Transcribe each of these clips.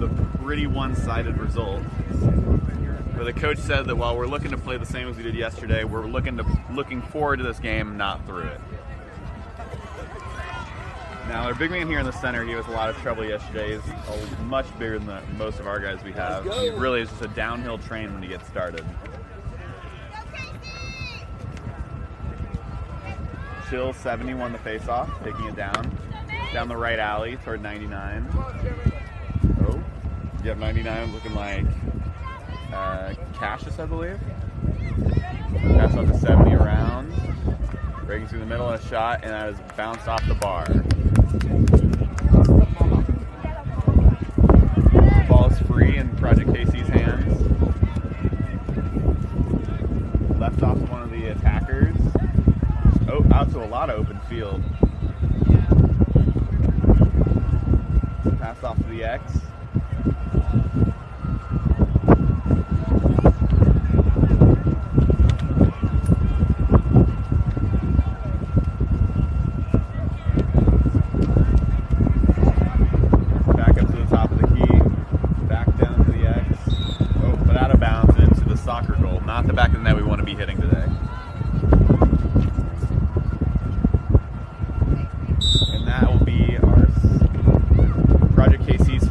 with a pretty one-sided result. But the coach said that while we're looking to play the same as we did yesterday, we're looking forward to this game, not through it. Now, our big man here in the center, he was a lot of trouble yesterday. He's much bigger than most of our guys we have. He really is just a downhill train when he gets started. Chill 70 won the face-off, taking it down the right alley toward 99. Oh, you have 99 looking like Cassius, I believe. Pass off to 70 around. Breaking through the middle of a shot, and that is bounced off the bar. The ball is free in Project KC's hands. Left off to one of the attackers. Oh, out to a lot of open field. Pass off to the X. Back up to the top of the key. Back down to the X. Oh, but out of bounds and into the soccer goal. Not the back of the net we want to be hitting today.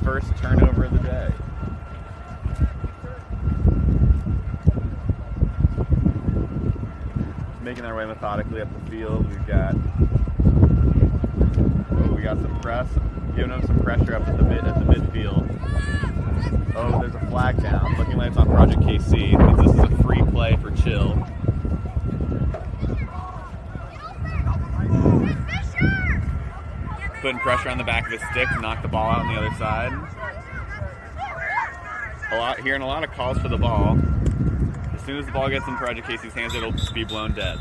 First turnover of the day. Making our way methodically up the field. We got some press, giving them some pressure up at the midfield. Oh, there's a flag down. Looking like it's on Project KC. It means this is a free play for Chill. Putting pressure on the back of his stick to knock the ball out on the other side. Hearing a lot of calls for the ball. As soon as the ball gets in Project KC's hands, it'll be blown dead.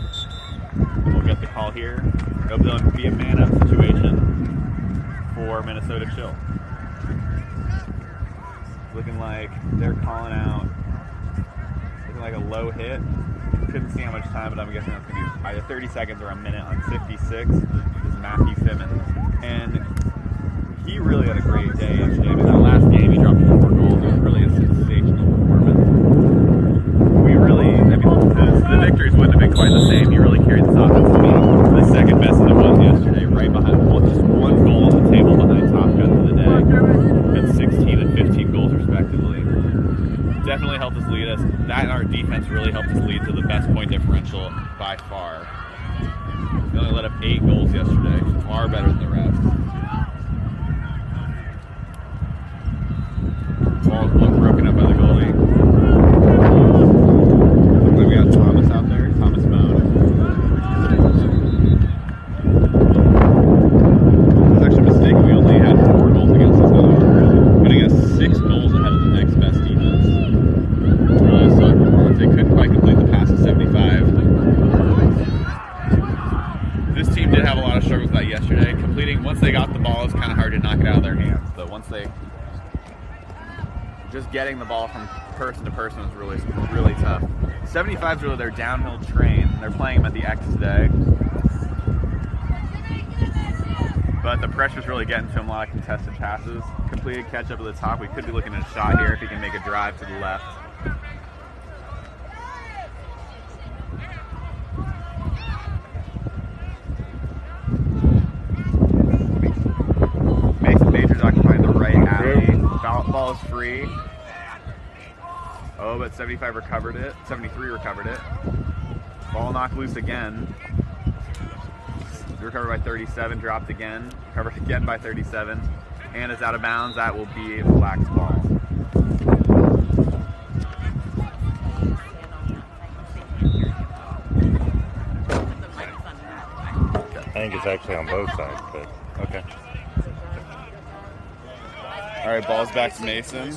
And we'll get the call here. It'll be a man-up situation for Minnesota Chill. Looking like they're calling out, looking like a low hit. Couldn't see how much time, but I'm guessing that's going to be either 30 seconds or a minute on 56. This is Matthew Simmons. And he really had a great day yesterday. But that last game, he dropped 4 goals. It was really a sensational performance. The victories wouldn't have been quite the same. He really carried this offense to be the second best that it was yesterday, right behind, just 1 goal on the table behind Top Gun for the day. At 16 and 15 goals respectively. Definitely helped us lead us. That and our defense really helped us lead to the best point differential by far. We only let up 8 goals yesterday, far better than the rest. Ball's broken up by the goalie. Looks like we got Thomas out there, Thomas Moan. It's actually a mistake. We only had 4 goals against us now, putting us 6 goals ahead of the next best defense. Really solid performance. They couldn't quite complete the pass of 75. This team did have a lot of struggles with that yesterday. Once they got the ball, it's kind of hard to knock it out of their hands. But once just getting the ball from person to person was really, really tough. 75 is really their downhill train. They're playing them at the X today. But the pressure's really getting to him. A lot of contested passes. Completed catch up at the top. We could be looking at a shot here if he can make a drive to the left. Major's occupying the right alley. Ball is free. Oh, but 75 recovered it. 73 recovered it. Ball knocked loose again. Recovered by 37, dropped again. Recovered again by 37. And is out of bounds. That will be Black's ball. I think it's actually on both sides, but okay. All right, ball's back to Mason.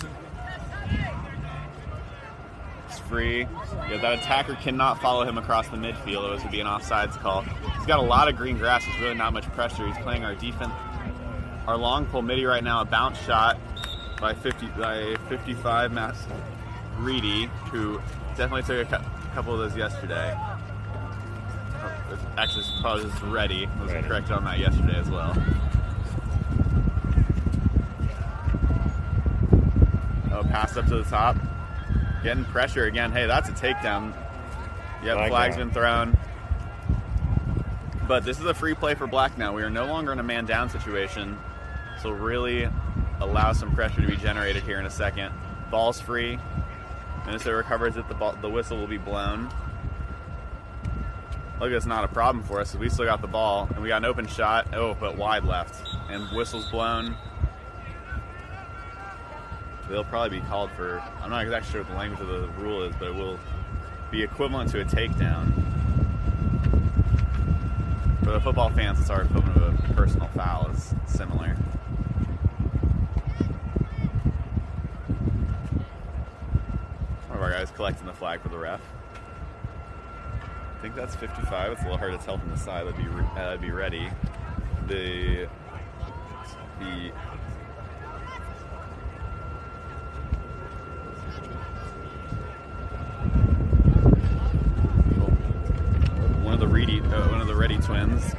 It's free. Yeah, that attacker cannot follow him across the midfield. It would be an offsides call. He's got a lot of green grass. There's really not much pressure. He's playing our defense. Our long pull midi right now, a bounce shot by 55 Matt Reedy, who definitely took a couple of those yesterday. Actually, probably just Reddy was correct on that yesterday as well. Pass up to the top. Getting pressure again. Hey, that's a takedown. Yep, flag's been thrown. But this is a free play for Black now. We are no longer in a man down situation. So really allow some pressure to be generated here in a second. Ball's free. Minnesota recovers it. The whistle will be blown. Look, it's not a problem for us. We still got the ball. And we got an open shot. Oh, but wide left. And whistle's blown. They'll probably be called for, I'm not exactly sure what the language of the rule is, but it will be equivalent to a takedown. For the football fans, it's our equivalent of a personal foul. It's similar. One of our guys collecting the flag for the ref. I think that's 55. It's a little hard to tell from the side. That'd be ready. One of the Reddy twins,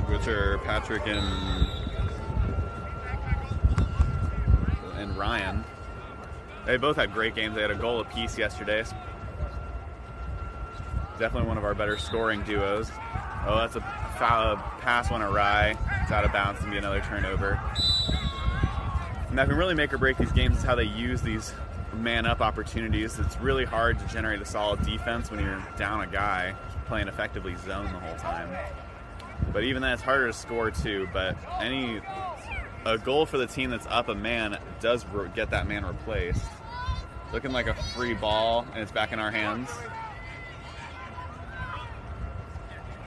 which are Patrick and Ryan. They both had great games. They had a goal apiece yesterday. Definitely one of our better scoring duos. Oh, that's a pass went awry. It's out of bounds. It's gonna be another turnover. And that can really make or break these games is how they use these man-up opportunities. It's really hard to generate a solid defense when you're down a guy playing effectively zone the whole time. But even then, it's harder to score too. But a goal for the team that's up a man does get that man replaced. Looking like a free ball, and it's back in our hands.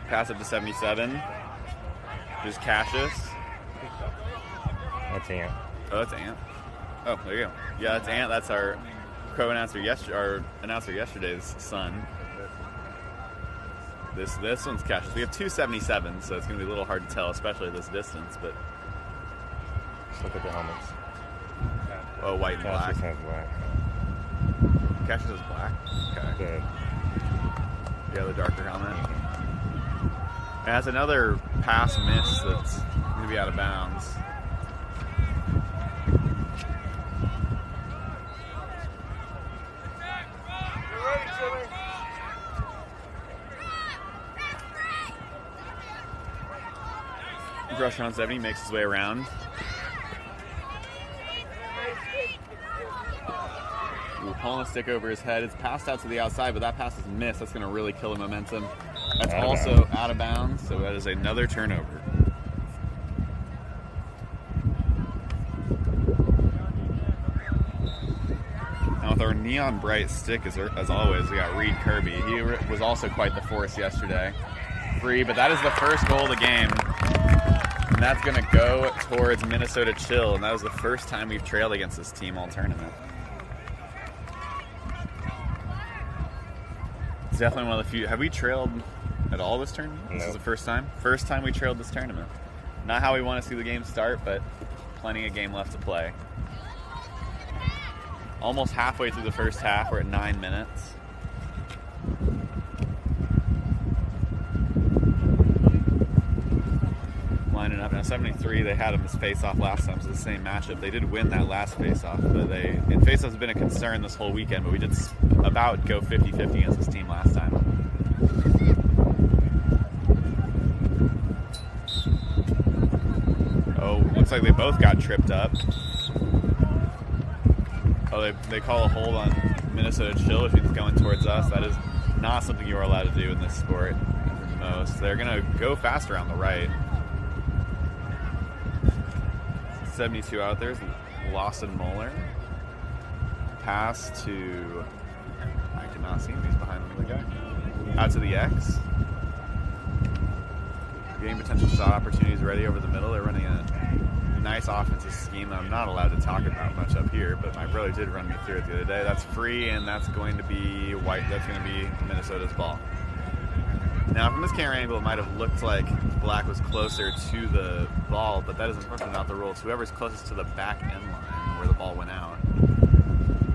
Pass up to 77. Just Cassius. That's Ant. Oh, that's Ant. Oh, there you go. Yeah, that's Ant. That's our co-announcer our announcer yesterday's son. This one's Cassius. We have two 77s, so it's going to be a little hard to tell, especially at this distance. But just look at the helmets. Oh, white and black. Cassius has black. Cassius is black? Okay. Good. Yeah, the darker helmet. And that's another pass miss that's going to be out of bounds. Rush around 70, makes his way around. Ooh, pulling a stick over his head. It's passed out to the outside, but that pass is missed. That's going to really kill the momentum. That's also out of bounds, so that is another turnover. Now with our neon bright stick, as always, we got Reed Kirby. He was also quite the force yesterday. Free, but that is the first goal of the game. And that's going to go towards Minnesota Chill, and that was the first time we've trailed against this team all tournament. It's definitely one of the few. Have we trailed at all this tournament? No. This is the first time? First time we trailed this tournament. Not how we want to see the game start, but plenty of game left to play. Almost halfway through the first half. We're at 9 minutes. Lining up now. 73. They had him as face-off last time, so the same matchup. They did win that last face-off, but face-offs have been a concern this whole weekend. But we did about go 50-50 against this team last time. Oh, looks like they both got tripped up. Oh, they call a hold on Minnesota Chill if he's going towards us. That is not something you are allowed to do in this sport. Most. They're going to go faster on the right. 72 out there is Lawson Moeller. Pass to, I cannot see him, he's behind the guy. Out to the X. Getting potential shot opportunities ready over the middle. They're running a nice offensive scheme that I'm not allowed to talk about much up here, but my brother did run me through it the other day. That's free, and that's going to be That's going to be Minnesota's ball. Now, from this camera angle, it might have looked like Black was closer to the ball, but that is unfortunately not the rule. It's whoever's closest to the back end line where the ball went out.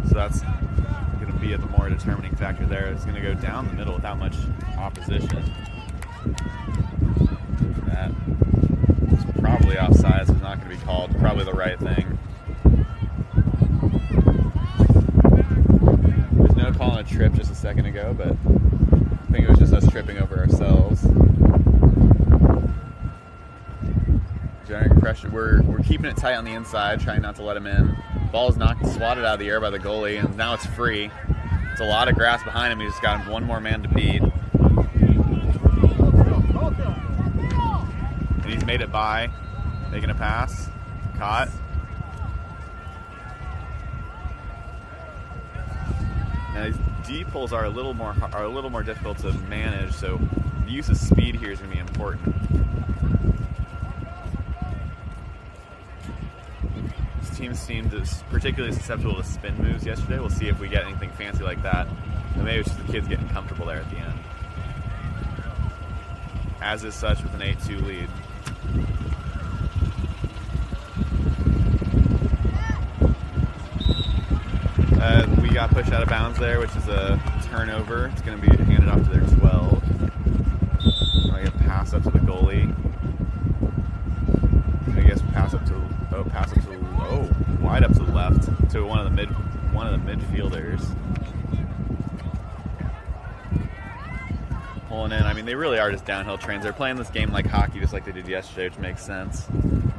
So that's going to be the more determining factor there. It's going to go down the middle without much opposition. That is probably offside, so it's not going to be called. Probably the right thing. just a second ago, but I think it was just us tripping over ourselves. Generating pressure. We're keeping it tight on the inside, trying not to let him in. Ball's swatted out of the air by the goalie, and now it's free. It's a lot of grass behind him. He's just got one more man to beat. And he's made it by, making a pass. Caught. Now these deep holes are a little more difficult to manage, so the use of speed here is going to be important. This team seemed particularly susceptible to spin moves yesterday. We'll see if we get anything fancy like that. And maybe it's just the kids getting comfortable there at the end. As is such with an 8-2 lead. We got pushed out of bounds there, which is a turnover. It's going to be handed off to their 12. I get pass up to the goalie. I guess pass up to wide up to the left to one of the midfielders. Pulling in. I mean, they really are just downhill trains. They're playing this game like hockey, just like they did yesterday, which makes sense.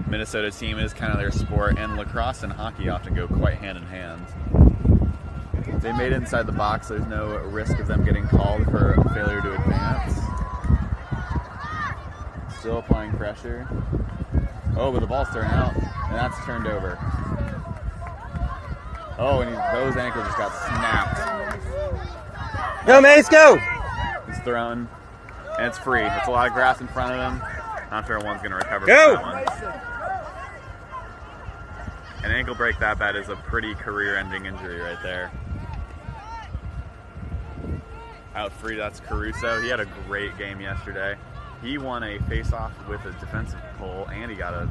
Minnesota team is kind of their sport, and lacrosse and hockey often go quite hand in hand. They made it inside the box. There's no risk of them getting called for a failure to advance. Still applying pressure. Oh, but the ball's thrown out, and that's turned over. Oh, and those ankles just got snapped. Go, Mace, go! He's thrown, and it's free. It's a lot of grass in front of him. Not sure one's going to recover Go! from that one. An ankle break that bad is a pretty career-ending injury right there. Out free, that's Caruso. He had a great game yesterday. He won a face-off with a defensive pull, and he got a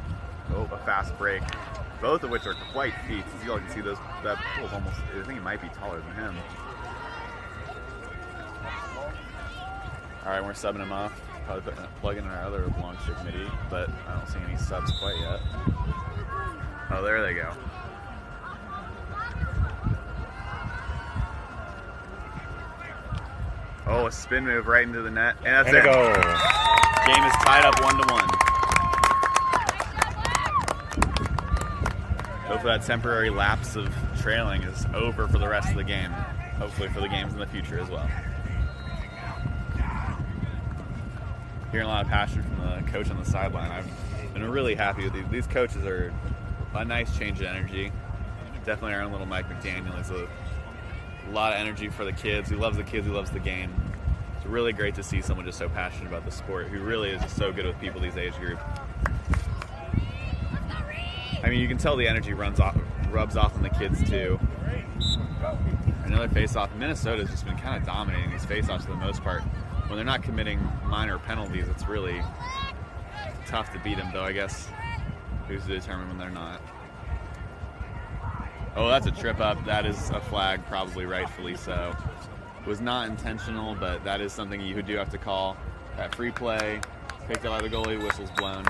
fast break. Both of which are quite feats. As you all can see, that pull's almost, I think it might be taller than him. All right, we're subbing him off. Probably plugging in our other long stick midi, but I don't see any subs quite yet. Oh, there they go. Oh, a spin move right into the net, and that's it. Go. Game is tied up 1-1. Hopefully that temporary lapse of trailing is over for the rest of the game. Hopefully for the games in the future as well. Hearing a lot of passion from the coach on the sideline. I've been really happy with these. These coaches are a nice change of energy. Definitely our own little Mike McDaniel. He's a lot of energy for the kids. He loves the kids. He loves the game. It's really great to see someone just so passionate about the sport who really is just so good with people these age group. I mean, you can tell the energy rubs off on the kids too. Another face-off. Minnesota's just been kind of dominating these face-offs for the most part. When they're not committing minor penalties, it's really tough to beat them, though I guess who's to determine when they're not. Oh, that's a trip up. That is a flag, probably rightfully so. It was not intentional, but that is something you do have to call. That free play, picked up by the goalie, whistle's blown.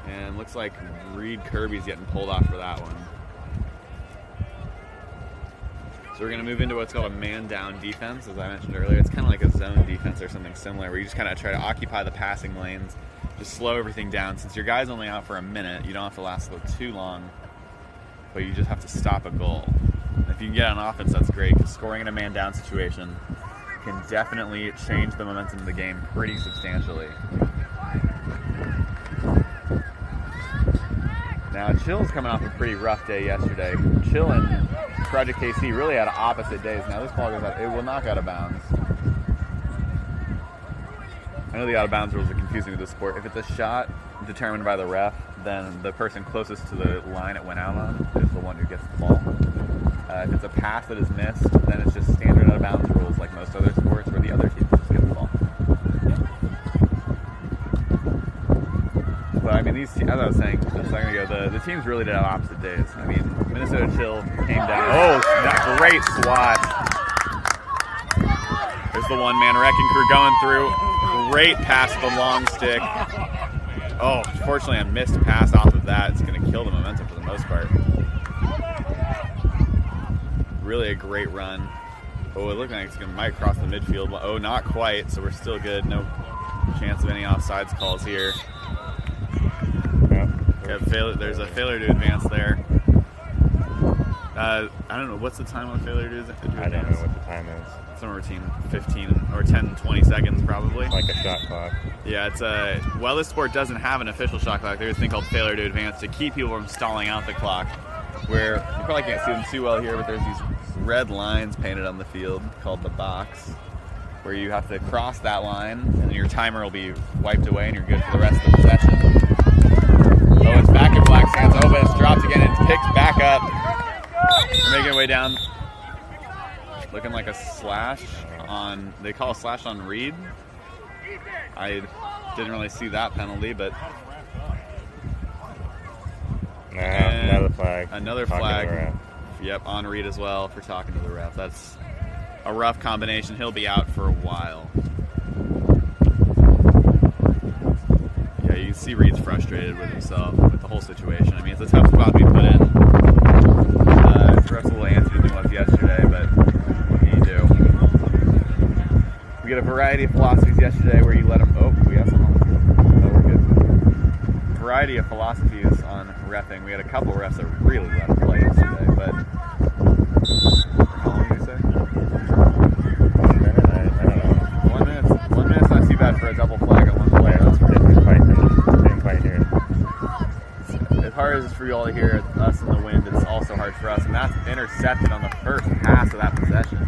And looks like Reed Kirby's getting pulled off for that one. So we're going to move into what's called a man-down defense, as I mentioned earlier. It's kind of like a zone defense or something similar, where you just kind of try to occupy the passing lanes, just slow everything down. Since your guy's only out for a minute, you don't have to last too long, but you just have to stop a goal. And if you can get on offense, that's great, because scoring in a man-down situation can definitely change the momentum of the game pretty substantially. Now, Chill's coming off a pretty rough day yesterday. Chill and Project KC really had opposite days. Now this ball goes out, it will knock out of bounds. I know the out of bounds rules are confusing with this sport. If it's a shot determined by the ref, then the person closest to the line it went out on is the one who gets the ball. If it's a pass that is missed, then it's just standard out of bounds rules like most other sports where the other team just gets the ball. But I mean, as I was saying a second ago, the teams really did have opposite days. I mean, Minnesota Chill came down. Oh, that great swat. There's the one-man wrecking crew going through. Great pass to the long stick. Oh, fortunately a missed pass off of that. It's going to kill the momentum for the most part. really a great run. Oh, it looks like it's going to might cross the midfield. Oh, not quite, so we're still good. No chance of any offsides calls here. There's a failure to advance there. I don't know, what's the time on failure to advance? I don't know what the time is. Somewhere between 15 or 10, 20 seconds probably. Like a shot clock. Yeah, it's well, this sport doesn't have an official shot clock. There's a thing called failure to advance to keep people from stalling out the clock. Where you probably can't see them too well here, but there's these red lines painted on the field called the box, where you have to cross that line and your timer will be wiped away and you're good for the rest of the possession. Oh, it's back in Black's hands. Oh, but it's dropped again. It's picked back up. Making it way down. Looking like a slash on, they call a slash on Reed. I didn't really see that penalty, but. Nah, another flag. Another flag. Yep, on Reed as well for talking to the ref. That's a rough combination. He'll be out for a while. Yeah, you can see Reed's frustrated with himself, with the whole situation. I mean, it's a tough spot to be put in. The ref's a little antsy than he was yesterday, but what can you do? We get a variety of philosophies yesterday where you let him. Oh, we got some. Oh, we're good. Variety of philosophies on reffing. We had a couple refs that really let him play yesterday, but how long did you say? 1 minute? I don't know. 1 minute. 1 minute's not too bad for a double flag on one play. That's different fight than same fight here. As hard as it's for you all to hear us in the wind, it's also hard for us, and that's intercepted on the first pass of that possession.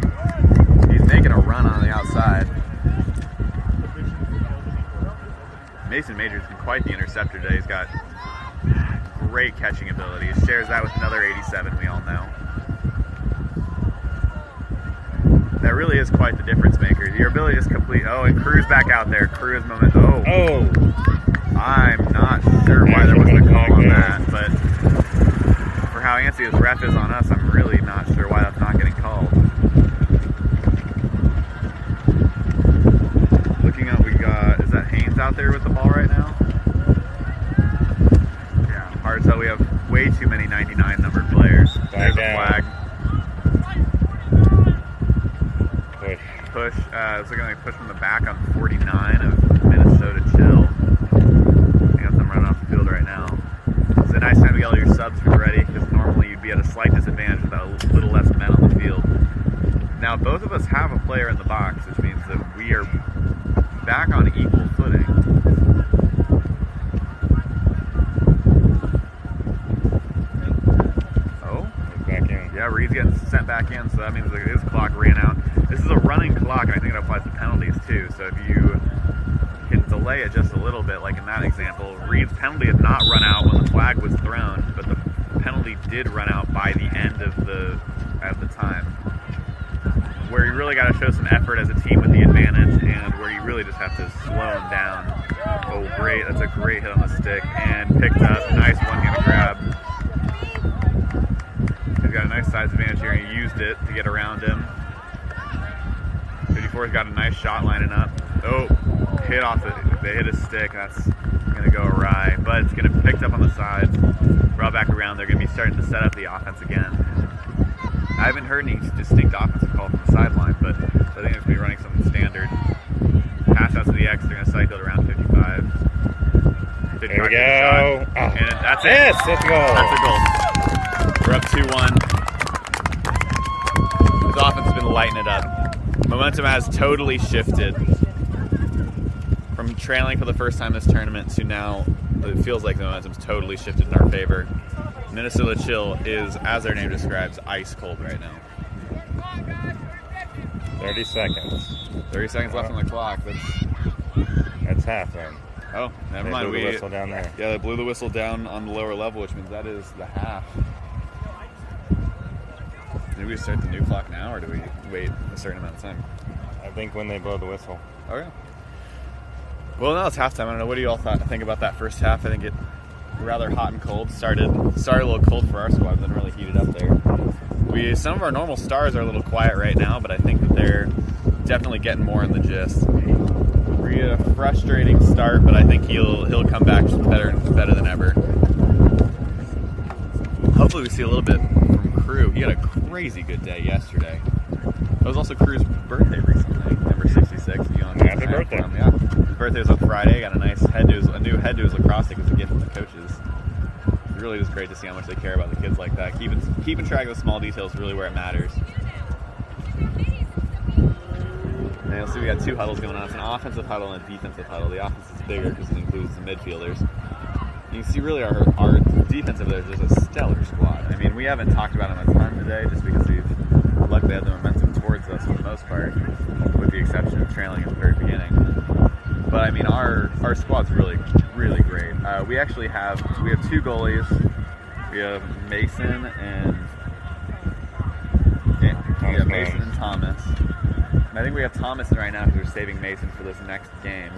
He's making a run on the outside. Mason Major's been quite the interceptor today. He's got great catching ability. He shares that with another 87, we all know. That really is quite the difference maker. Your ability to just complete. Oh, and Crew's back out there. Crew is moment. Oh. I'm not sure why there wasn't a call on that, but for how antsy his ref is on us, I'm really not sure why that's not getting called. Looking up, we got, is that Haynes out there with the ball right now? Yeah, hard to tell. We have way too many 99 numbered players. There's a flag. Push. It's looking like push from the back on 49 of Minnesota Chill. I guess I'm running off the field right now. It's a nice time to get all your subs ready, because normally you'd be at a slight disadvantage with a little less men on the field. Now both of us have a player in the box, which means that we are back on equal footing. Oh? Back in. Yeah, Reed's getting sent back in, so that means that his clock ran out. This is a running clock, and I think it applies to penalties too, so if you can delay it just a little bit, like in that example, Reed's penalty had not run out when the flag was thrown, but the penalty did run out by the end of the time. Where you really got to show some effort as a team with the advantage, and where you really just have to slow them down. Oh, great. That's a great hit on the stick, and picked up. Nice one-handed grab. He's got a nice size advantage here, and he used it to get around him. 54's got a nice shot lining up. Oh, hit off they hit his stick. That's going to go awry, but it's going to be picked up on the sides, brought back around. They're going to be starting to set up the offense again. I haven't heard any distinct offensive call from the sideline, but so I think it's going to be running something standard. Pass out to the X. They're going to cycle it around 55. 55 Here we go. And that's it. Yes, let's go. That's a goal. We're up 2-1. This offense has been lighting it up. Momentum has totally shifted from trailing for the first time this tournament to now it feels like the momentum's totally shifted in our favor. Minnesota Chill is, as their name describes, ice cold right now. 30 seconds. 30 seconds left on the clock. That's half then. Oh, never mind. They blew the whistle down there. Yeah, they blew the whistle down on the lower level, which means that is the half. Do we start the new clock now, or do we wait a certain amount of time? I think when they blow the whistle. Okay. Well, now it's halftime. I don't know. What do you all think about that first half? I think it rather hot and cold. Started a little cold for our squad, then really heated up there. Some of our normal stars are a little quiet right now, but I think that they're definitely getting more in the gist. We had a frustrating start, but I think he'll come back just better than ever. Hopefully we see a little bit from Crew. He had a crazy good day yesterday. It was also Crew's birthday recently, number 66. Happy birthday. Yeah. His birthday was on Friday. Got a nice a new head to his lacrosse stick as a gift from the coaches. It really is great to see how much they care about the kids like that. Keeping track of the small details is really where it matters. And you'll see we got two huddles going on. It's an offensive huddle and a defensive huddle. The offense is bigger because it includes the midfielders. You can see really our defensive there is just a stellar squad. I mean, we haven't talked about them a ton today just because we've luckily had the momentum towards us for the most part, with the exception of trailing at the very beginning. But I mean, our squad's really, really great. We have two goalies. We have Mason and Thomas. And I think we have Thomas in right now because we're saving Mason for this next game.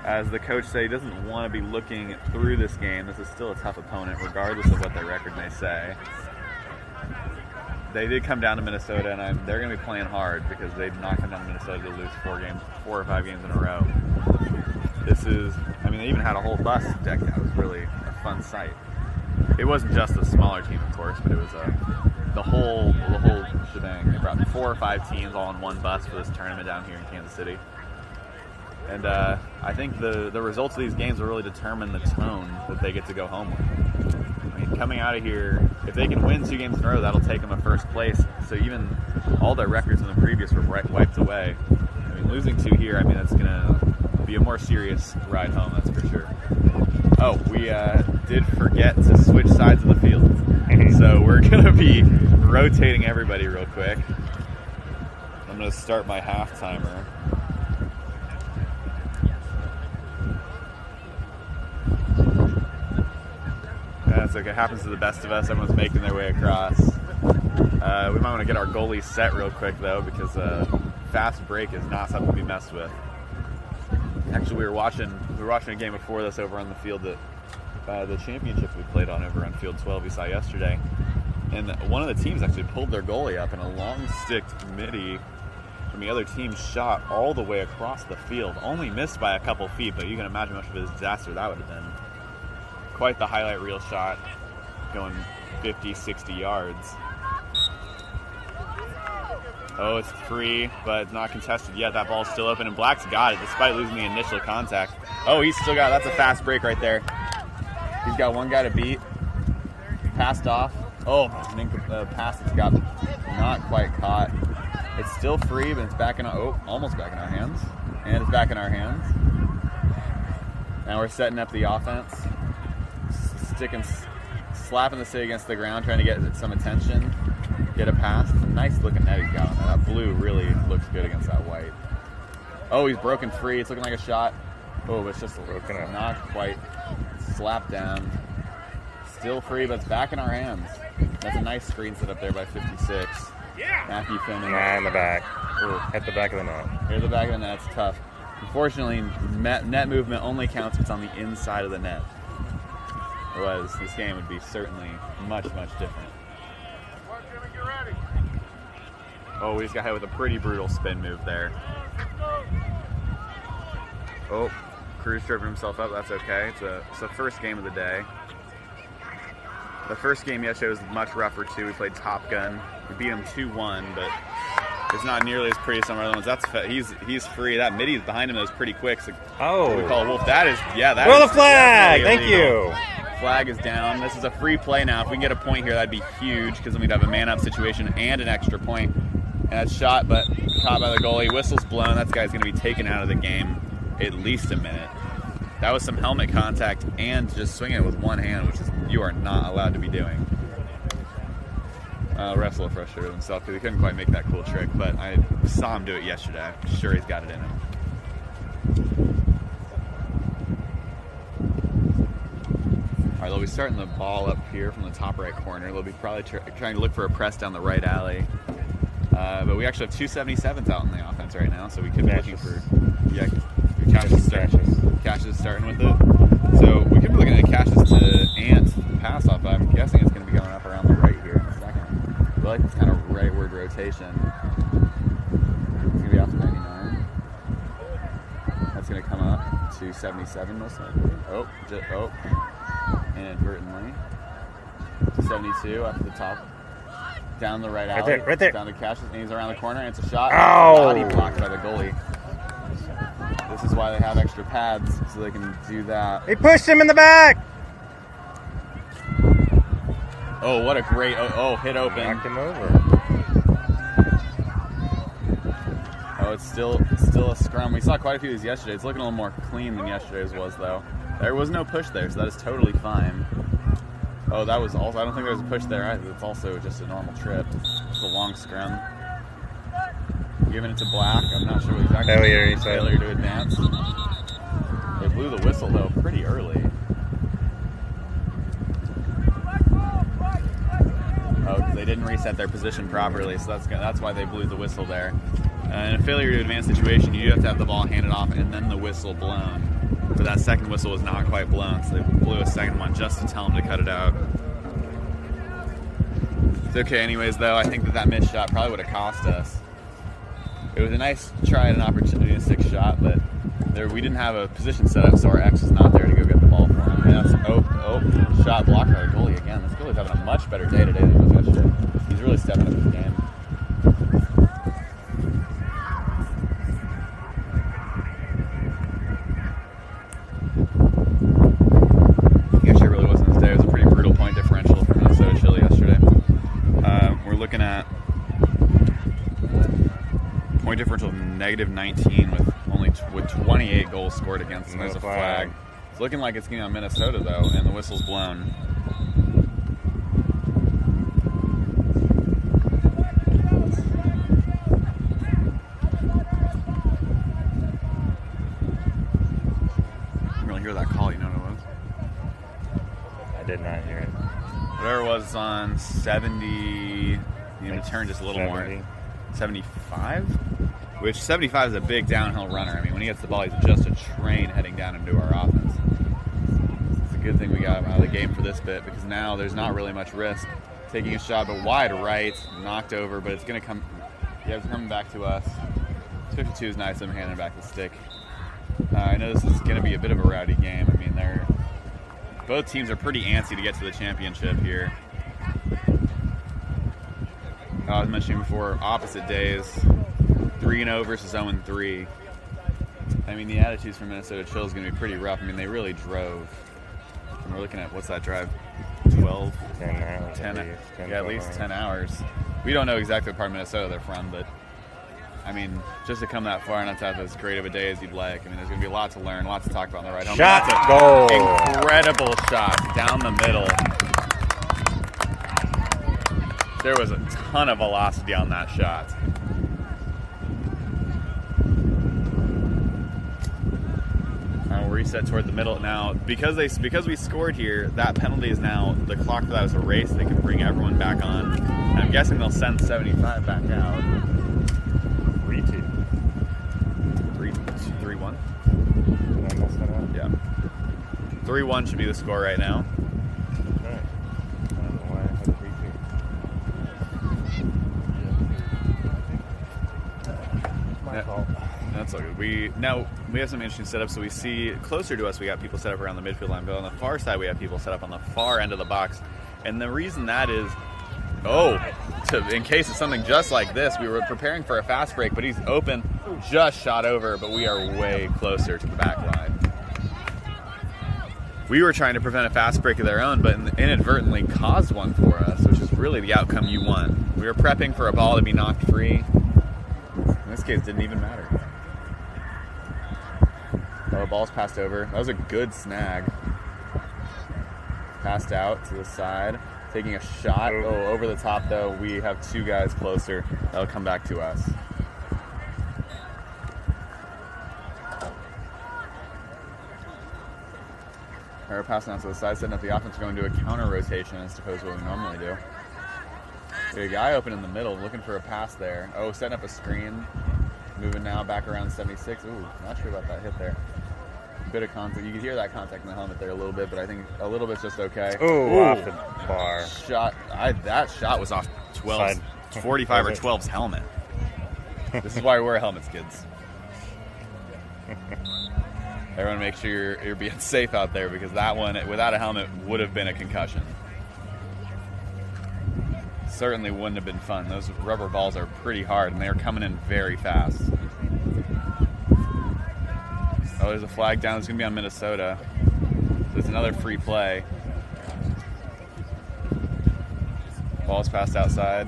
As the coach said, he doesn't want to be looking through this game. This is still a tough opponent, regardless of what their record may say. They did come down to Minnesota, and they're going to be playing hard because they did not come down to Minnesota to lose 4 or 5 games in a row. They even had a whole bus decked out. It was really a fun sight. It wasn't just a smaller team, of course, but it was the whole shebang. They brought 4 or 5 teams all on one bus for this tournament down here in Kansas City. And I think the results of these games will really determine the tone that they get to go home with. I mean, coming out of here, if they can win 2 games in a row, that'll take them to first place. So even all their records in the previous were wiped away. I mean, losing 2 here, it's going to be a more serious ride home, that's for sure. Oh, we did forget to switch sides of the field. So we're going to be rotating everybody real quick. I'm going to start my half timer. That's okay. It happens to the best of us. Everyone's making their way across. We might want to get our goalies set real quick, though, because fast break is not something to be messed with. Actually, we were watching a game before this over on the field that the championship we played on over on Field 12 we saw yesterday. And one of the teams actually pulled their goalie up, and a long-sticked midi from the other team shot all the way across the field. Only missed by a couple feet, but you can imagine how much of a disaster that would have been. Quite the highlight reel shot, going 50, 60 yards. Oh, it's free, but it's not contested yet. That ball's still open, and Black's got it despite losing the initial contact. Oh, he's still got it. That's a fast break right there. He's got one guy to beat. Passed off. Oh, an pass that's got not quite caught. It's still free, but it's back in almost back in our hands. And it's back in our hands. Now we're setting up the offense. Slapping the stick against the ground, trying to get some attention, get a pass. It's a nice looking net he's got on that. That blue really looks good against that white. Oh, he's broken free. It's looking like a shot. Oh, but it's just broken up. Not quite. Slapped down. Still free, but it's back in our hands. That's a nice screen set up there by 56. Matthew Finnan. In the back. Hit the back of the net. Here's the back of the net. It's tough. Unfortunately, net movement only counts if it's on the inside of the net. Otherwise, this game would be certainly much, much different. Oh, we just got hit with a pretty brutal spin move there. Oh, Cruz tripping himself up. That's okay. It's the first game of the day. The first game yesterday was much rougher, too. We played Top Gun. We beat him 2-1, but it's not nearly as pretty as some of the other ones. He's free. That midi behind him that was pretty quick. So we call it Wolf. That is, Throw the flag! Thank you! Flag is down. This is a free play now. If we can get a point here, that'd be huge because then we'd have a man-up situation and an extra point. And that's shot, but caught by the goalie. Whistle's blown. That guy's going to be taken out of the game at least a minute. That was some helmet contact and just swinging it with one hand, which is you are not allowed to be doing. Ref's a little frustrated with himself because he couldn't quite make that cool trick, but I saw him do it yesterday. I'm sure he's got it in him. All right, they'll be starting the ball up here from the top right corner. They'll be probably trying to look for a press down the right alley. But we actually have 2 77s out in the offense right now, so we could be looking for... Yeah, Cash is starting with it. So we could be looking at Cash's to Ant pass off, but I'm guessing it's going to be going up around the right here in a second. I feel like it's kind of rightward rotation. It's going to be off to 99. That's going to come up to 77 most likely. Inadvertently. 72 up at the top. Down the right alley. Right there. Down to Cassius, and he's around the corner, and it's a shot. Ow! Body blocked by the goalie. This is why they have extra pads, so they can do that. He pushed him in the back. Oh, what a great, hit open. Knocked him over. Oh, it's still a scrum. We saw quite a few of these yesterday. It's looking a little more clean than yesterday's was, though. There was no push there, so that is totally fine. Oh, that was also, I don't think there was a push there either. It's also just a normal trip. It's a long scrum. Giving it to Black. I'm not sure exactly. Failure, he said. Failure to advance. They blew the whistle, though, pretty early. Oh, because they didn't reset their position properly, so that's why they blew the whistle there. In a failure to advance situation, you do have to have the ball handed off and then the whistle blown. But that second whistle was not quite blown, so they blew a second one just to tell them to cut it out. It's okay anyways, though. I think that missed shot probably would have cost us. It was a nice try at an opportunistic shot, but we didn't have a position set up, so our X was not there to go get the ball for him. And that's, shot blocked by the goalie again. This goalie's having a much better day today than he was yesterday. He's really stepping up his game. Yesterday really wasn't his day. It was a pretty brutal point differential for Minnesota Chili yesterday. We're looking at point differential of -19 with 28 goals scored against them. There's a flag. It's looking like it's getting on Minnesota though, and the whistle's blown. I didn't really hear that call. You know what it was? I did not hear it. Whatever it was on 70. You need to turn just a little 70. more. 75? Which 75 is a big downhill runner. I mean, when he gets the ball, he's just a train heading down into our offense. It's a good thing we got him out of the game for this bit, because now there's not really much risk. Taking a shot, but wide right, knocked over, but it's going to come. Yeah, it's coming back to us. 52 is nice. I'm handing back the stick. I know this is going to be a bit of a rowdy game. I mean, both teams are pretty antsy to get to the championship here. I was mentioning before, opposite days. 3-0 versus 0-3. I mean, the attitudes for Minnesota Chill is going to be pretty rough. I mean, they really drove. And we're looking at, what's that drive? 12? 10 hours. 10, yeah, at least 10 hours. We don't know exactly what part of Minnesota they're from, but, I mean, just to come that far and not to have as great of a day as you'd like. I mean, there's going to be a lot to learn, lots to talk about on the ride home. Shot, That's a goal. incredible shot down the middle. There was a ton of velocity on that shot. We'll reset toward the middle now. Because we scored here, that penalty is now, the clock for that was erased. They can bring everyone back on. And I'm guessing they'll send 75 back out. 3-2. 3-1? Did I mess that up? Yeah. 3-1 should be the score right now. Okay. I don't know why I had 3-2. My fault. That's all good. We have some interesting setups. So we see closer to us, we got people set up around the midfield line, but on the far side, we have people set up on the far end of the box. And the reason that is, in case of something just like this, we were preparing for a fast break, but he's open, just shot over, but we are way closer to the back line. We were trying to prevent a fast break of their own, but inadvertently caused one for us, which is really the outcome you want. We were prepping for a ball to be knocked free. In this case, it didn't even matter. Oh, ball's passed over. That was a good snag. Passed out to the side. Taking a shot. Oh, over the top, though. We have two guys closer. That'll come back to us. We're passing out to the side, setting up the offense, going to a counter rotation as opposed to what we normally do. There's a guy open in the middle, looking for a pass there. Oh, setting up a screen. Moving now back around 76. Ooh, not sure about that hit there. Bit of contact. You can hear that contact in the helmet there a little bit, but I think a little bit's just okay. Ooh, off the bar. Shot. That shot was off 12's, 45 or 12's helmet. This is why we wear helmets, kids. Everyone make sure you're being safe out there, because that one, without a helmet, would have been a concussion. certainly wouldn't have been fun. Those rubber balls are pretty hard, and they are coming in very fast. Oh, there's a flag down. It's going to be on Minnesota. There's another free play. Ball's passed outside.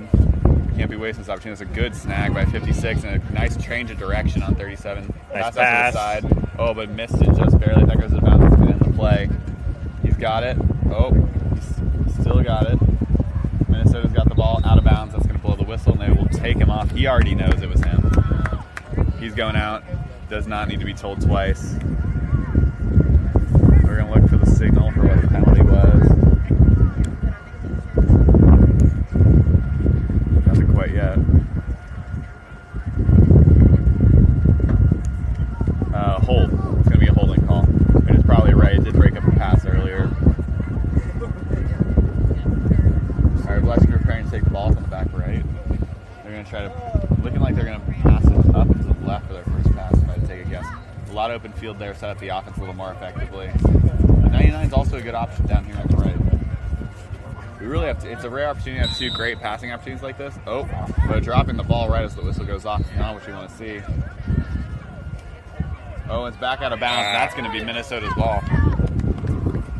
Can't be wasting this opportunity. It's a good snag by 56 and a nice change of direction on 37. Nice pass out to the pass. side. Oh, but missed it just barely. That goes to the bounce. It's going to end the play. He's got it. Oh, he's still got it. Minnesota's got the ball out of bounds. That's going to blow the whistle, and they will take him off. He already knows it was him. He's going out. Does not need to be told twice. We're going to look for the signal for what the penalty was. Nothing quite yet. Hold. It's going to be a holding call. It is probably right. It did break up a pass earlier. Alright, Black's preparing to take the ball from the back right. They're going to try to, looking like they're going to pass it up and to the left for their first pass, if I had to take a guess. A lot of open field there, set up the offense a little more effectively. The 99 is also a good option down here on the right. We really have to, it's a rare opportunity to have two great passing opportunities like this. Oh, but dropping the ball right as the whistle goes off is not what you want to see. Oh, it's back out of bounds. That's going to be Minnesota's ball.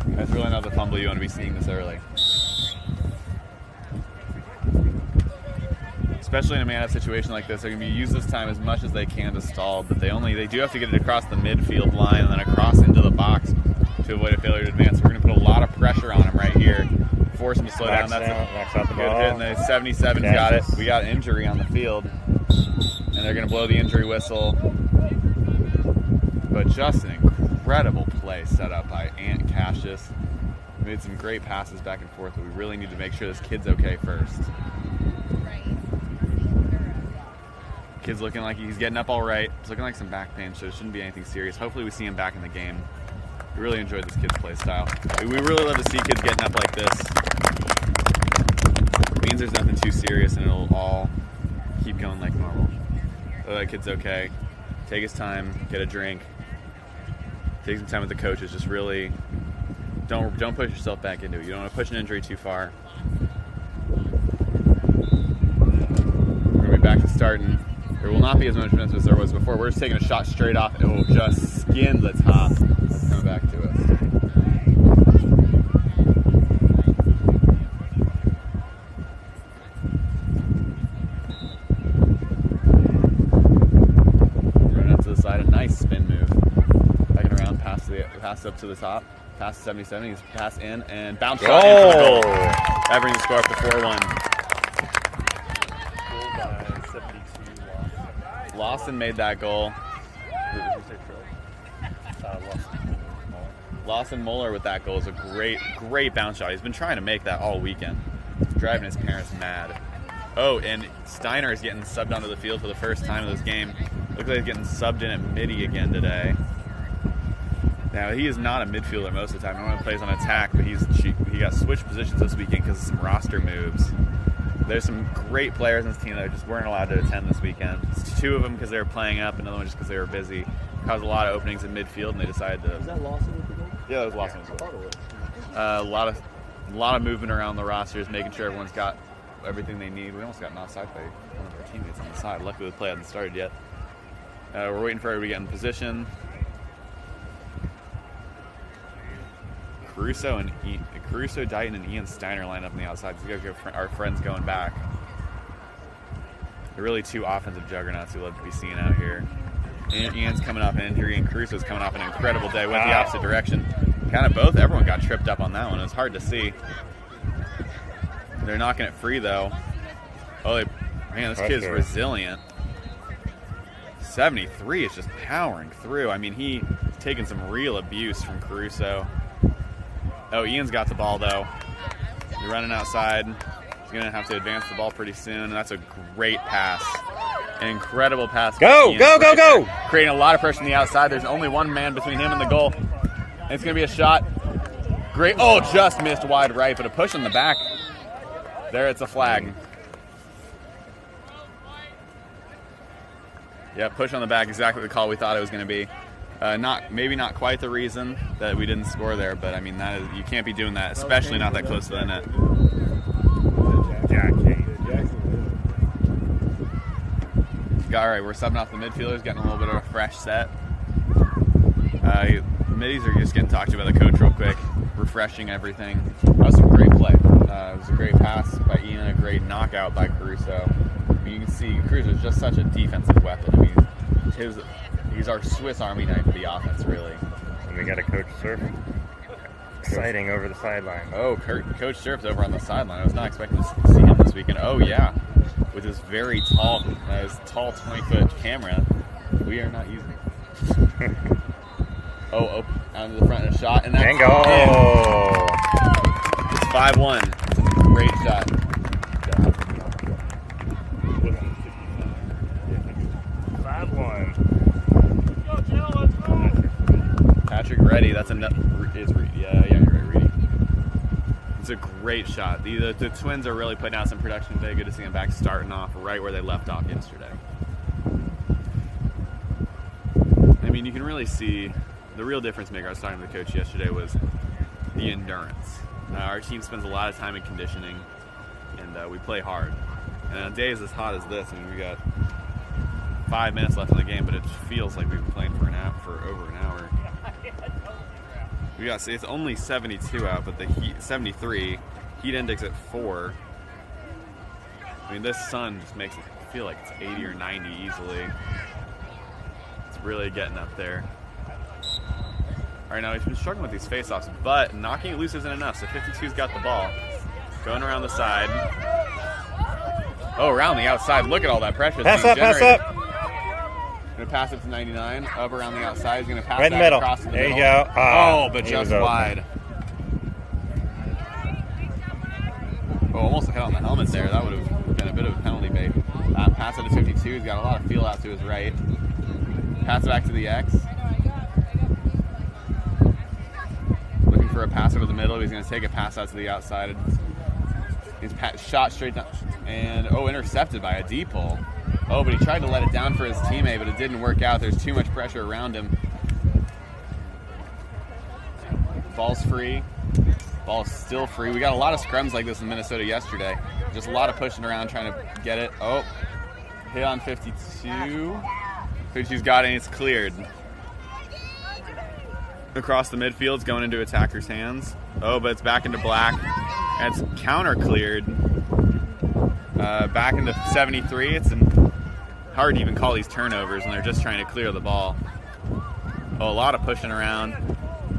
That's really not the fumble you want to be seeing this early. Especially in a man-up situation like this, they're going to use this time as much as they can to stall, but they do have to get it across the midfield line and then across into the box to avoid a failure to advance. We're going to put a lot of pressure on him right here. Force him to slow down. That's a good hit, and the 77's got it. We got injury on the field, and they're going to blow the injury whistle. But just an incredible play set up by Ant Cassius. Made some great passes back and forth, but we really need to make sure this kid's okay first. Kid's looking like he's getting up all right. It's looking like some back pain, so it shouldn't be anything serious. Hopefully we see him back in the game. We really enjoyed this kid's play style. We really love to see kids getting up like this. It means there's nothing too serious and it'll all keep going like normal. So that kid's okay. Take his time, get a drink. Take some time with the coaches. Just really don't push yourself back into it. You don't want to push an injury too far. We're going to be back to starting. There will not be as much momentum as there was before. We're just taking a shot straight off. It will just skin the top. That's coming back to us. Running up to the side, a nice spin move. Backing around, pass up to the top. Pass 77, he's pass in and bounce shot into the goal. That brings the score up to 4-1. Lawson made that goal. Lawson Muller with that goal is a great bounce shot. He's been trying to make that all weekend. He's driving his parents mad. Oh, and Steiner is getting subbed onto the field for the first time in this game. Looks like he's getting subbed in at midi again today. Now, he is not a midfielder most of the time. Normally plays on attack, but he got switched positions this weekend because of some roster moves. There's some great players in this team that just weren't allowed to attend this weekend. It's two of them because they were playing up, another one just because they were busy. Caused a lot of openings in midfield, and they decided to. Is that Lawson with the goal? Yeah, that was Lawson as well. A lot of movement around the rosters, making sure everyone's got everything they need. We almost got knocked offside by one of our teammates on the side. Luckily, the play hasn't started yet. We're waiting for everybody to get in position. Caruso, Dighton, and Ian Steiner line up on the outside. So we got our friends going back. They're really two offensive juggernauts we love to be seeing out here. Ian's coming off an injury, and Caruso's coming off an incredible day. Went the opposite direction. Kind of both. Everyone got tripped up on that one. It was hard to see. They're knocking it free, though. Oh, man, this kid's resilient. 73 is just powering through. I mean, he's taking some real abuse from Caruso. Oh, Ian's got the ball, though. He's running outside. He's going to have to advance the ball pretty soon. And that's a great pass. An incredible pass. Go, go, go, go! Creating a lot of pressure on the outside. There's only one man between him and the goal. And it's going to be a shot. Great. Oh, just missed wide right, but a push in the back. There, it's a flag. Yeah, push on the back. Exactly the call we thought it was going to be. Maybe not quite the reason that we didn't score there, but I mean you can't be doing that, especially not that close to the net. Jack Kane. all right, we're subbing off the midfielders, getting a little bit of a fresh set. Middies are just getting talked to by the coach real quick, refreshing everything. That was some great play. It was a great pass by Ian, a great knockout by Caruso. I mean, you can see Caruso is just such a defensive weapon. I mean, he's our Swiss Army knife of the offense, really. And we got a coach surf. Exciting over the sideline. Oh, Coach Surf's over on the sideline. I was not expecting to see him this weekend. Oh, yeah. With his very tall 20-foot camera. We are not using it. Oh, out to the front of the shot. And that's and go! It's 5-1. It's a great shot. 5-1. Patrick Reddy. That's a is Reed. Yeah, you're right, Reedy. It's a great shot. The Twins are really putting out some production today. Good to see them back starting off right where they left off yesterday. I mean, you can really see the real difference maker. I was talking to the coach yesterday was the endurance. Our team spends a lot of time in conditioning, and we play hard. And on days as hot as this, I mean, we got 5 minutes left in the game, but it feels like we've been playing for over an hour. It's only 72 out, but the heat 73. Heat index at 4. I mean, this sun just makes it feel like it's 80 or 90 easily. It's really getting up there. All right, now he's been struggling with these face-offs, but knocking it loose isn't enough. So 52's got the ball, going around the side. Oh, around the outside. Look at all that pressure. Pass up, pass up. Going to pass it to 99, up around the outside. He's going to pass right in the middle. Across the there middle. You go. Oh, but just wide. Oh, almost hit on the helmet there. That would have been a bit of a penalty bait. Pass it to 52. He's got a lot of feel out to his right. Pass it back to the X. Looking for a pass over the middle. He's going to take a pass out to the outside. He's shot straight down. And, intercepted by a deep pull. Oh, but he tried to let it down for his teammate, but it didn't work out. There's too much pressure around him. Ball's free. Ball's still free. We got a lot of scrums like this in Minnesota yesterday. Just a lot of pushing around trying to get it. Oh, hit on 52. 52's got it, and it's cleared. Across the midfield, it's going into attacker's hands. Oh, but it's back into black. And it's counter cleared. Back into 73. It's hard to even call these turnovers when they're just trying to clear the ball. Oh, a lot of pushing around.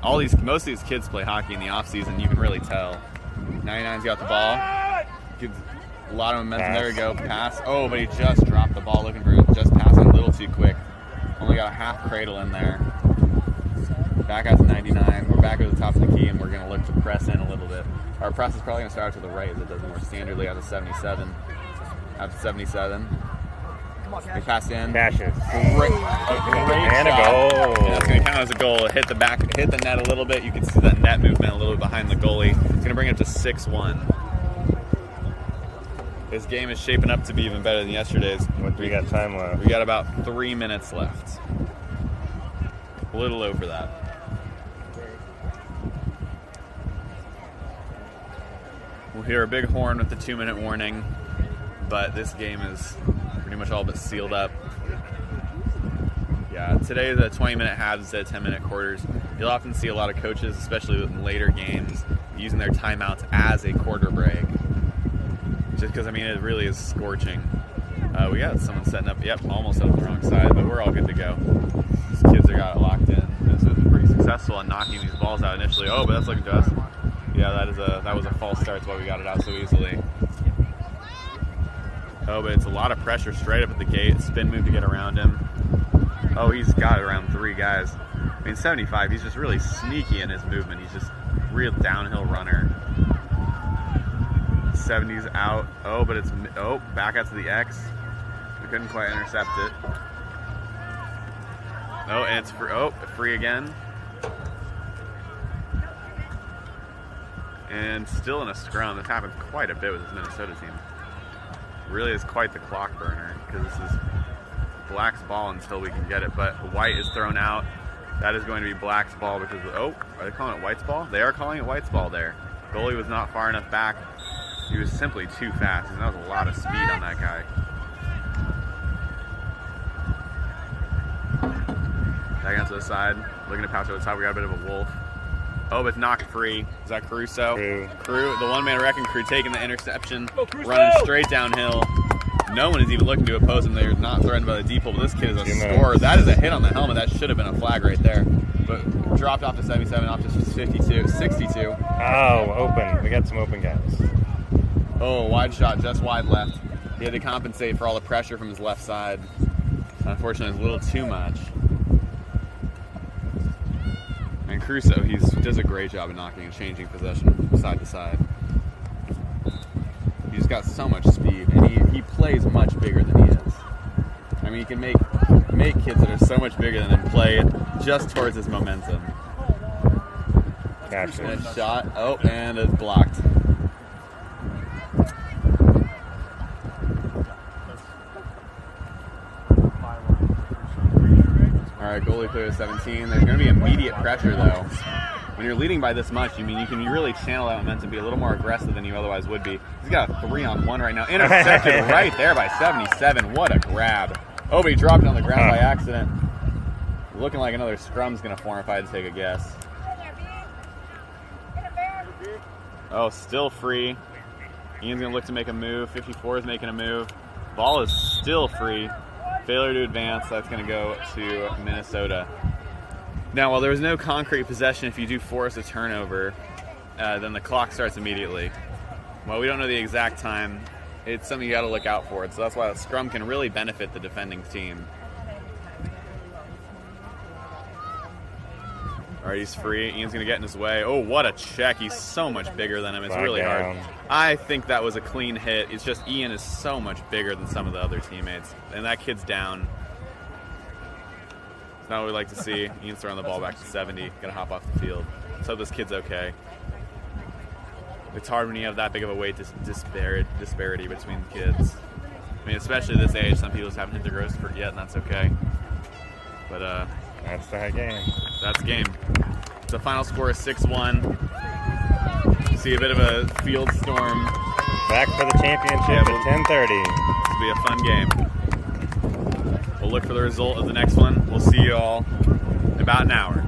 Most of these kids play hockey in the off season. You can really tell. 99's got the ball. Gives a lot of momentum. There we go. Pass. Oh, but he just dropped the ball. Looking for it. Just passing a little too quick. Only got a half cradle in there. Back out to 99. We're back at the top of the key, and we're going to look to press in a little bit. Our press is probably going to start to the right, as it does more standardly out of 77. Out to 77. They pass in. Dashes. Great and shot. A goal. And that's going to count as a goal. Hit the net a little bit. You can see that net movement a little bit behind the goalie. It's going to bring it up to 6-1. This game is shaping up to be even better than yesterday's. What do we got time left? We got about 3 minutes left. A little over that. We'll hear a big horn with the 2-minute warning, but this game is pretty much all but sealed up. Yeah, today the 20-minute halves instead of 10-minute quarters. You'll often see a lot of coaches, especially in later games, using their timeouts as a quarter break. Just because, I mean, it really is scorching. We got someone setting up, almost up the wrong side, but we're all good to go. These kids have got it locked in. This was pretty successful in knocking these balls out initially. Oh, but that's looking to us. Yeah, that was a false start. That's why we got it out so easily. Oh, but it's a lot of pressure straight up at the gate. Spin move to get around him. Oh, he's got it around 3 guys. I mean, 75, he's just really sneaky in his movement. He's just a real downhill runner. 70's out. Oh, but it's back out to the X. We couldn't quite intercept it. Oh, and it's free again. And still in a scrum. This happens quite a bit with this Minnesota team. It really is quite the clock burner because this is Black's ball until we can get it. But White is thrown out. That is going to be Black's ball because, are they calling it White's ball? They are calling it White's ball there. Goalie was not far enough back. He was simply too fast, and that was a lot of speed on that guy. Back out to the side. Looking to pouch over the top. We got a bit of a wolf. Oh, but knocked free. Is that Caruso? Crew, the one-man wrecking crew taking the interception, running straight downhill. No one is even looking to oppose him. They're not threatened by the deep hole, but this kid is a scorer. That is a hit on the helmet. That should have been a flag right there. But dropped off to 77, off to 52, 62. Oh, open. We got some open guys. Oh, wide shot, just wide left. He had to compensate for all the pressure from his left side. Unfortunately, it's a little too much. And Crusoe, he does a great job of knocking and changing possession from side to side. He's got so much speed, and he plays much bigger than he is. I mean, he can make kids that are so much bigger than him play just towards his momentum. Gotcha. And a shot, oh, and it's blocked. All right, goalie clear to 17. There's going to be immediate pressure, though. When you're leading by this much, you can really channel that momentum, be a little more aggressive than you otherwise would be. He's got a 3-on-1 right now. Intercepted right there by 77. What a grab. Oh, but he dropped it on the ground by accident. Looking like another scrum's going to form if I had to take a guess. Oh, still free. Ian's going to look to make a move. 54 is making a move. Ball is still free. Failure to advance. That's going to go to Minnesota. Now, while there was no concrete possession, if you do force a turnover, then the clock starts immediately. Well, we don't know the exact time. It's something you got to look out for. So that's why the scrum can really benefit the defending team. All right, he's free. Ian's going to get in his way. Oh, what a check. He's so much bigger than him. It's really hard. I think that was a clean hit. It's just Ian is so much bigger than some of the other teammates. And that kid's down. It's not what we like to see. Ian's throwing the ball back to 70. Going to hop off the field. Let's hope this kid's okay. It's hard when you have that big of a weight disparity between kids. I mean, especially this age, some people just haven't hit their growth spurt yet, and that's okay. But that's the game. That's game. The final score is 6-1. See a bit of a field storm. Back for the championship at 10:30. This will be a fun game. We'll look for the result of the next one. We'll see you all in about an hour.